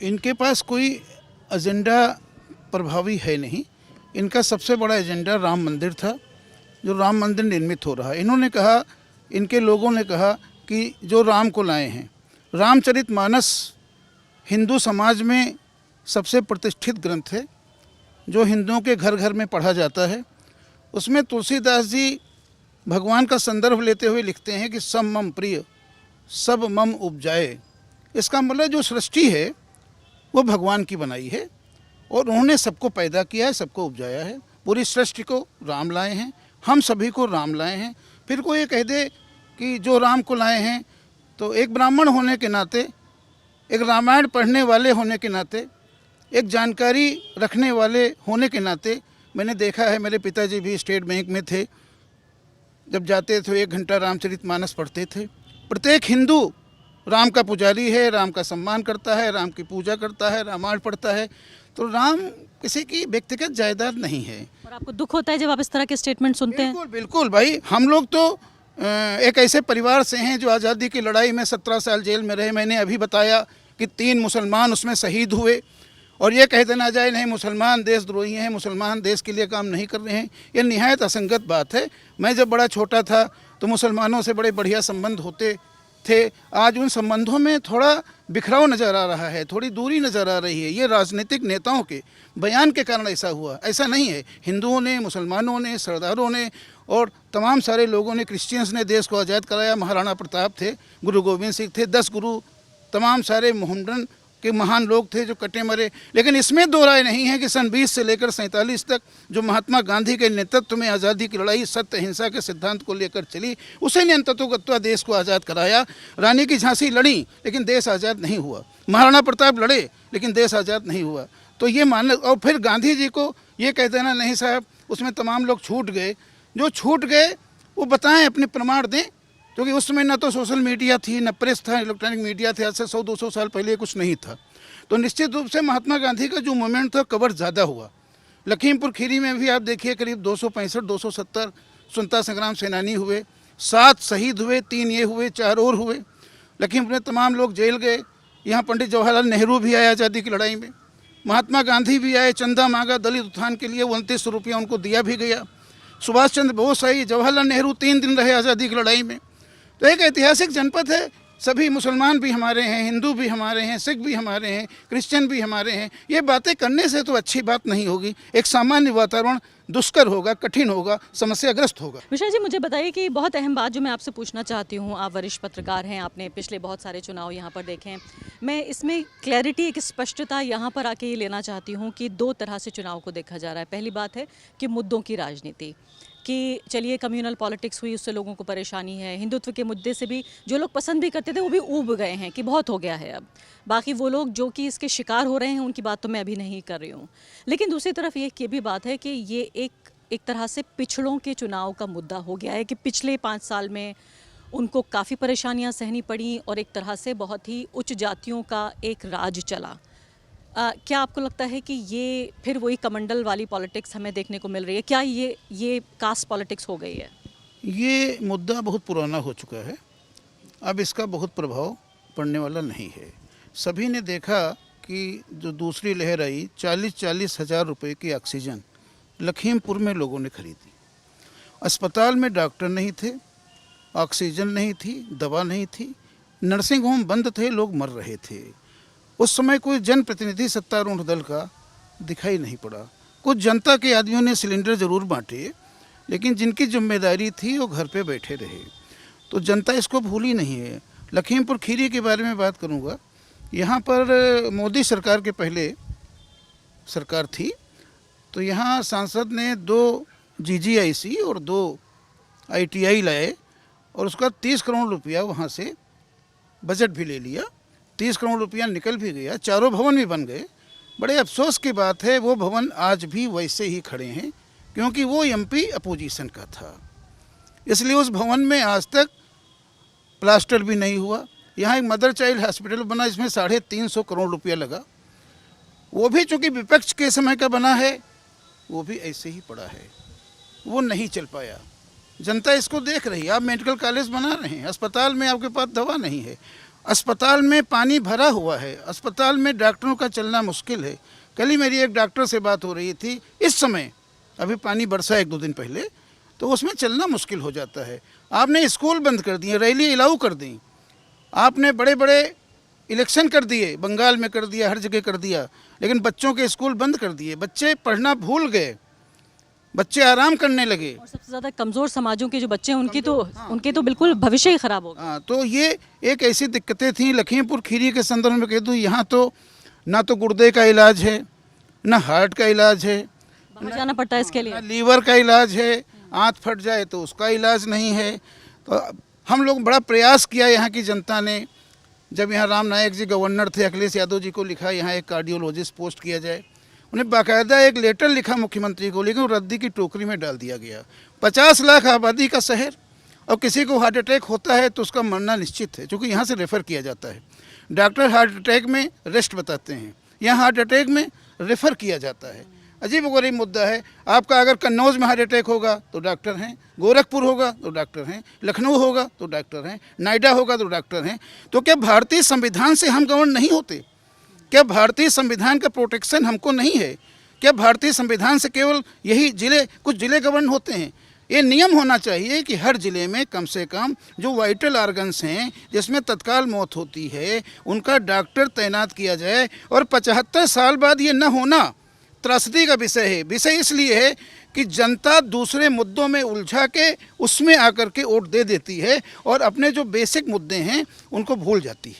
इनके पास कोई एजेंडा प्रभावी है नहीं। इनका सबसे बड़ा एजेंडा राम मंदिर था, जो राम मंदिर निर्मित हो रहा है। इन्होंने कहा, इनके लोगों ने कहा कि जो राम को लाए हैं, रामचरितमानस हिंदू समाज में सबसे प्रतिष्ठित ग्रंथ है, जो हिंदुओं के घर घर में पढ़ा जाता है। उसमें तुलसीदास जी भगवान का संदर्भ लेते हुए लिखते हैं कि सब मम प्रिय सब मम उपजाए। इसका मतलब जो सृष्टि है वो भगवान की बनाई है और उन्होंने सबको पैदा किया है, सबको उपजाया है। पूरी सृष्टि को राम लाए हैं, हम सभी को राम लाए हैं। फिर कोई ये कह दे कि जो राम को लाए हैं, तो एक ब्राह्मण होने के नाते, एक रामायण पढ़ने वाले होने के नाते, एक जानकारी रखने वाले होने के नाते, मैंने देखा है, मेरे पिताजी भी स्टेट बैंक में थे, जब जाते थे 1 घंटा रामचरितमानस पढ़ते थे। प्रत्येक हिंदू राम का पुजारी है, राम का सम्मान करता है, राम की पूजा करता है, रामायण पढ़ता है। तो राम किसी की व्यक्तिगत जायदाद नहीं है। और आपको दुख होता है जब आप इस तरह के स्टेटमेंट सुनते हैं? बिल्कुल बिल्कुल भाई, हम लोग तो एक ऐसे परिवार से हैं जो आज़ादी की लड़ाई में 17 साल जेल में रहे। मैंने अभी बताया कि 3 मुसलमान उसमें शहीद हुए, और ये कह देना जाए नहीं मुसलमान देशद्रोही हैं, मुसलमान देश के लिए काम नहीं कर रहे हैं, ये निहायत असंगत बात है। मैं जब बड़ा छोटा था तो मुसलमानों से बड़े बढ़िया संबंध होते थे। आज उन संबंधों में थोड़ा बिखराव नज़र आ रहा है, थोड़ी दूरी नज़र आ रही है। ये राजनीतिक नेताओं के बयान के कारण ऐसा हुआ, ऐसा नहीं है। हिंदुओं ने, मुसलमानों ने, सरदारों ने और तमाम सारे लोगों ने, क्रिश्चियंस ने देश को आज़ाद कराया। महाराणा प्रताप थे, गुरु गोविंद सिंह थे, 10 गुरु, तमाम सारे मोहम्मदन के महान लोग थे जो कटे मरे। लेकिन इसमें दो राय नहीं है कि सन 20 से लेकर 47 तक जो महात्मा गांधी के नेतृत्व में आज़ादी की लड़ाई सत्य अहिंसा के सिद्धांत को लेकर चली, उसी ने अंततोगत्वा देश को आज़ाद कराया। रानी की झांसी लड़ी लेकिन देश आज़ाद नहीं हुआ, महाराणा प्रताप लड़े लेकिन देश आज़ाद नहीं हुआ। तो ये मान, और फिर गांधी जी को ये कह देना नहीं साहब उसमें तमाम लोग छूट गए। जो छूट गए वो बताएं, अपने प्रमाण दें, क्योंकि उस समय न तो सोशल मीडिया थी, न प्रेस था, इलेक्ट्रॉनिक मीडिया थे। आज से 100-200 साल पहले कुछ नहीं था। तो निश्चित रूप से महात्मा गांधी का जो मूवमेंट था कवर ज़्यादा हुआ। लखीमपुर खीरी में भी आप देखिए करीब 265-270 स्वतंत्रता संग्राम सेनानी हुए, 7 शहीद हुए, 3 ये हुए, 4 और हुए। लखीमपुर में तमाम लोग जेल गए। यहाँ पंडित जवाहरलाल नेहरू भी आए आज़ादी की लड़ाई में, महात्मा गांधी भी आए, चंदा मांगा दलित उत्थान के लिए, 29 रुपया उनको दिया भी गया। सुभाष चंद्र बोस आई, जवाहरलाल नेहरू 3 दिन रहे आज़ादी की लड़ाई में। तो एक ऐतिहासिक जनपद है। सभी मुसलमान भी हमारे हैं, हिंदू भी हमारे हैं, सिख भी हमारे हैं, क्रिश्चियन भी हमारे हैं। ये बातें करने से तो अच्छी बात नहीं होगी। एक सामान्य वातावरण दुष्कर होगा, कठिन होगा, समस्याग्रस्त होगा। विशाल जी, मुझे बताइए कि बहुत अहम बात जो मैं आपसे पूछना चाहती हूँ, आप वरिष्ठ पत्रकार हैं, आपने पिछले बहुत सारे चुनाव यहाँ पर देखे हैं। मैं इसमें क्लैरिटी, एक स्पष्टता यहाँ पर आके ये लेना चाहती हूँ कि 2 तरह से चुनाव को देखा जा रहा है। पहली बात है कि मुद्दों की राजनीति, कि चलिए कम्युनल पॉलिटिक्स हुई, उससे लोगों को परेशानी है। हिंदुत्व के मुद्दे से भी जो लोग पसंद भी करते थे वो भी ऊब गए हैं कि बहुत हो गया है अब। बाकी वो लोग जो कि इसके शिकार हो रहे हैं उनकी बात तो मैं अभी नहीं कर रही हूँ। लेकिन दूसरी तरफ ये भी बात है कि ये एक तरह से पिछड़ों के चुनाव का मुद्दा हो गया है कि पिछले 5 साल में उनको काफ़ी परेशानियाँ सहनी पड़ी और एक तरह से बहुत ही उच्च जातियों का एक राज चला। क्या आपको लगता है कि ये फिर वही कमंडल वाली पॉलिटिक्स हमें देखने को मिल रही है? क्या ये कास्ट पॉलिटिक्स हो गई है? ये मुद्दा बहुत पुराना हो चुका है, अब इसका बहुत प्रभाव पड़ने वाला नहीं है। सभी ने देखा कि जो दूसरी लहर आई, 40-40 हज़ार रुपये की ऑक्सीजन लखीमपुर में लोगों ने खरीदी। अस्पताल में डॉक्टर नहीं थे, ऑक्सीजन नहीं थी, दवा नहीं थी, नर्सिंग होम बंद थे, लोग मर रहे थे। उस समय कोई जनप्रतिनिधि सत्तारूढ़ दल का दिखाई नहीं पड़ा। कुछ जनता के आदमियों ने सिलेंडर ज़रूर बांटे, लेकिन जिनकी जिम्मेदारी थी वो घर पे बैठे रहे। तो जनता इसको भूली नहीं है। लखीमपुर खीरी के बारे में बात करूँगा। यहाँ पर मोदी सरकार के पहले सरकार थी, तो यहाँ सांसद ने 2 GGIC और 2 ITI लाए और उसका 30 करोड़ रुपया वहाँ से बजट भी ले लिया। 30 करोड़ रुपया निकल भी गया, 4 भवन भी बन गए। बड़े अफसोस की बात है वो भवन आज भी वैसे ही खड़े हैं, क्योंकि वो MP अपोजिशन का था, इसलिए उस भवन में आज तक प्लास्टर भी नहीं हुआ। यहाँ एक मदर चाइल्ड हॉस्पिटल बना, इसमें 350 करोड़ रुपया लगा, वो भी चूँकि विपक्ष के समय का बना है, वो भी ऐसे ही पड़ा है, वो नहीं चल पाया। जनता इसको देख रही है। आप मेडिकल कॉलेज बना रहे हैं, अस्पताल में आपके पास दवा नहीं है, अस्पताल में पानी भरा हुआ है, अस्पताल में डॉक्टरों का चलना मुश्किल है। कल ही मेरी एक डॉक्टर से बात हो रही थी, इस समय अभी पानी बरसा 1-2 दिन पहले, तो उसमें चलना मुश्किल हो जाता है। आपने स्कूल बंद कर दिए, रैली अलाउ कर दी, आपने बड़े बड़े इलेक्शन कर दिए, बंगाल में कर दिया, हर जगह कर दिया, लेकिन बच्चों के स्कूल बंद कर दिए, बच्चे पढ़ना भूल गए, बच्चे आराम करने लगे। और सबसे ज़्यादा कमज़ोर समाजों के जो बच्चे हैं उनके तो बिल्कुल भविष्य ही ख़राब होगा। हाँ, तो ये एक ऐसी दिक्कतें थी। लखीमपुर खीरी के संदर्भ में कह दूँ, यहाँ तो ना तो गुर्दे का इलाज है, ना हार्ट का इलाज है, बाहर जाना पड़ता है इसके लिए। ना लीवर का इलाज है, आँत फट जाए तो उसका इलाज नहीं है। तो हम लोग बड़ा प्रयास किया यहाँ की जनता ने। जब यहाँ राम नायक जी गवर्नर थे, अखिलेश यादव जी को लिखा यहाँ एक कार्डियोलॉजिस्ट पोस्ट किया जाए, उन्हें बाकायदा एक लेटर लिखा मुख्यमंत्री को, लेकिन रद्दी की टोकरी में डाल दिया गया। 50 लाख आबादी का शहर, और किसी को हार्ट अटैक होता है तो उसका मरना निश्चित है, क्योंकि यहाँ से रेफ़र किया जाता है। डॉक्टर हार्ट अटैक में रेस्ट बताते हैं, यहाँ हार्ट अटैक में रेफ़र किया जाता है। अजीब गरीब मुद्दा है। आपका अगर कन्नौज में हार्ट अटैक होगा तो डॉक्टर हैं, गोरखपुर होगा तो डॉक्टर हैं, लखनऊ होगा तो डॉक्टर हैं, नोएडा होगा तो डॉक्टर हैं। तो क्या भारतीय संविधान से हम गवर्न नहीं होते? क्या भारतीय संविधान का प्रोटेक्शन हमको नहीं है? क्या भारतीय संविधान से केवल यही कुछ जिले गवर्न होते हैं? ये नियम होना चाहिए कि हर ज़िले में कम से कम जो वाइटल ऑर्गन्स हैं, जिसमें तत्काल मौत होती है, उनका डॉक्टर तैनात किया जाए। और 75 साल बाद ये न होना त्रासदी का विषय है। विषय इसलिए है कि जनता दूसरे मुद्दों में उलझा के उसमें आकर के वोट दे देती है और अपने जो बेसिक मुद्दे हैं उनको भूल जाती है।